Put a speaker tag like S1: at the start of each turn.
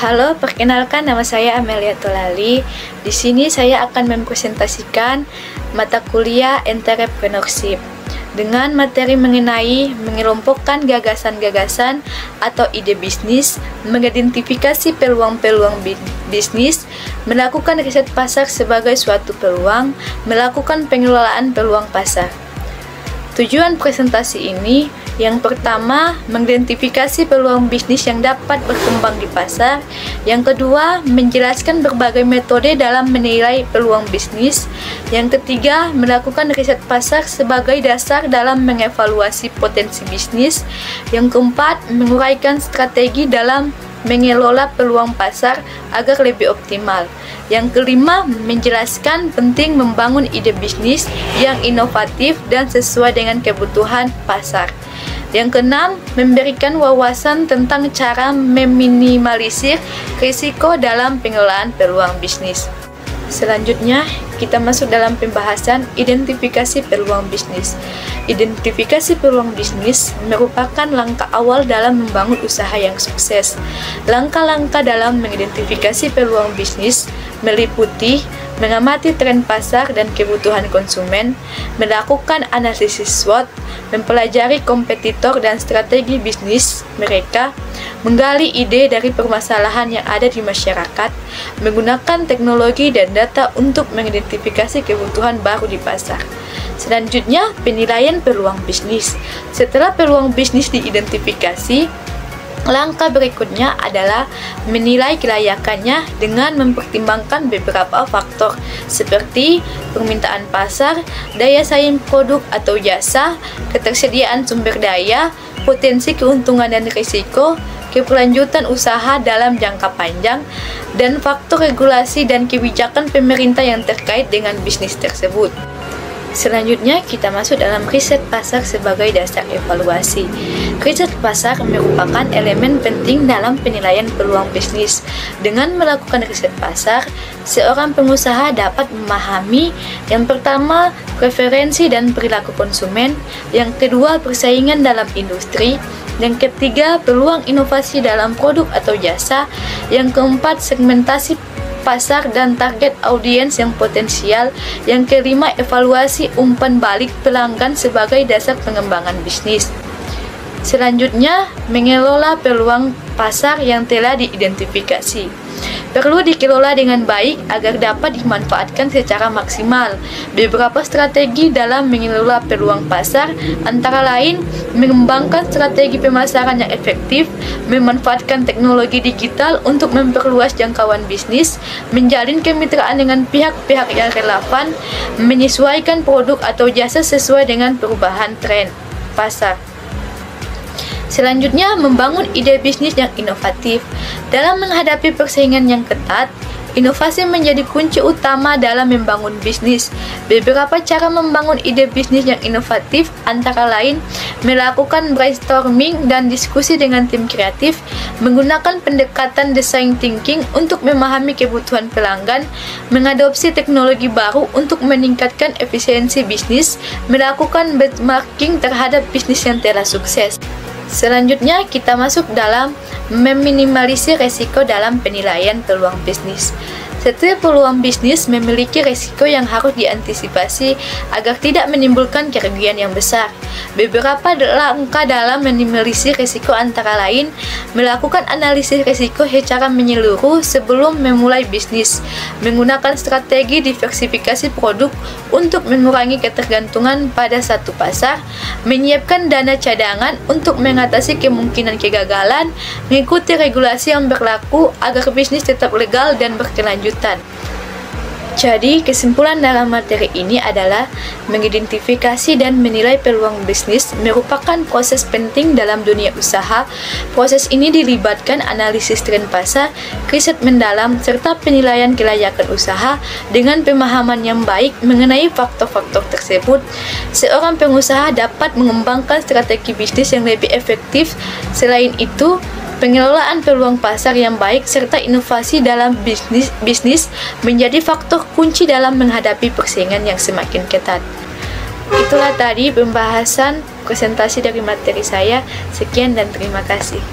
S1: Halo, perkenalkan nama saya Amelia Tolali. Di sini saya akan mempresentasikan mata kuliah Entrepreneurship dengan materi mengenai mengelompokkan gagasan-gagasan atau ide bisnis, mengidentifikasi peluang-peluang bisnis, melakukan riset pasar sebagai suatu peluang, melakukan pengelolaan peluang pasar. Tujuan presentasi ini, yang pertama, mengidentifikasi peluang bisnis yang dapat berkembang di pasar. Yang kedua, menjelaskan berbagai metode dalam menilai peluang bisnis. Yang ketiga, melakukan riset pasar sebagai dasar dalam mengevaluasi potensi bisnis. Yang keempat, menguraikan strategi dalam mengelola peluang pasar agar lebih optimal. Yang kelima, menjelaskan penting membangun ide bisnis yang inovatif dan sesuai dengan kebutuhan pasar. Yang keenam, memberikan wawasan tentang cara meminimalisir risiko dalam pengelolaan peluang bisnis. Selanjutnya, kita masuk dalam pembahasan identifikasi peluang bisnis. Identifikasi peluang bisnis merupakan langkah awal dalam membangun usaha yang sukses. Langkah-langkah dalam mengidentifikasi peluang bisnis meliputi mengamati tren pasar dan kebutuhan konsumen, melakukan analisis SWOT, mempelajari kompetitor dan strategi bisnis mereka, menggali ide dari permasalahan yang ada di masyarakat, menggunakan teknologi dan data untuk mengidentifikasi kebutuhan baru di pasar. Selanjutnya, penilaian peluang bisnis. Setelah peluang bisnis diidentifikasi, langkah berikutnya adalah menilai kelayakannya dengan mempertimbangkan beberapa faktor seperti permintaan pasar, daya saing produk atau jasa, ketersediaan sumber daya, potensi keuntungan dan risiko, keberlanjutan usaha dalam jangka panjang, dan faktor regulasi dan kebijakan pemerintah yang terkait dengan bisnis tersebut. Selanjutnya, kita masuk dalam riset pasar sebagai dasar evaluasi. Riset pasar merupakan elemen penting dalam penilaian peluang bisnis. Dengan melakukan riset pasar, seorang pengusaha dapat memahami yang pertama, preferensi dan perilaku konsumen, yang kedua, persaingan dalam industri, yang ketiga, peluang inovasi dalam produk atau jasa, yang keempat, segmentasi pasar dan target audiens yang potensial. Yang kelima, evaluasi umpan balik pelanggan sebagai dasar pengembangan bisnis. Selanjutnya, mengelola peluang pasar yang telah diidentifikasi. Perlu dikelola dengan baik agar dapat dimanfaatkan secara maksimal. Beberapa strategi dalam mengelola peluang pasar antara lain mengembangkan strategi pemasaran yang efektif, memanfaatkan teknologi digital untuk memperluas jangkauan bisnis, menjalin kemitraan dengan pihak-pihak yang relevan, menyesuaikan produk atau jasa sesuai dengan perubahan tren pasar. Selanjutnya, membangun ide bisnis yang inovatif. Dalam menghadapi persaingan yang ketat, inovasi menjadi kunci utama dalam membangun bisnis. Beberapa cara membangun ide bisnis yang inovatif antara lain melakukan brainstorming dan diskusi dengan tim kreatif, menggunakan pendekatan design thinking untuk memahami kebutuhan pelanggan, mengadopsi teknologi baru untuk meningkatkan efisiensi bisnis, melakukan benchmarking terhadap bisnis yang telah sukses. Selanjutnya, kita masuk dalam meminimalisir risiko dalam penilaian peluang bisnis. Setiap peluang bisnis memiliki risiko yang harus diantisipasi agar tidak menimbulkan kerugian yang besar. Beberapa langkah dalam meminimalisir risiko antara lain melakukan analisis risiko secara menyeluruh sebelum memulai bisnis, menggunakan strategi diversifikasi produk untuk mengurangi ketergantungan pada satu pasar, menyiapkan dana cadangan untuk mengatasi kemungkinan kegagalan, mengikuti regulasi yang berlaku agar bisnis tetap legal dan berkelanjutan. Jadi, kesimpulan dalam materi ini adalah mengidentifikasi dan menilai peluang bisnis merupakan proses penting dalam dunia usaha. Proses ini dilibatkan analisis tren pasar, riset mendalam, serta penilaian kelayakan usaha. Dengan pemahaman yang baik mengenai faktor-faktor tersebut, seorang pengusaha dapat mengembangkan strategi bisnis yang lebih efektif. Selain itu, pengelolaan peluang pasar yang baik serta inovasi dalam bisnis menjadi faktor kunci dalam menghadapi persaingan yang semakin ketat. Itulah tadi pembahasan presentasi dari materi saya. Sekian dan terima kasih.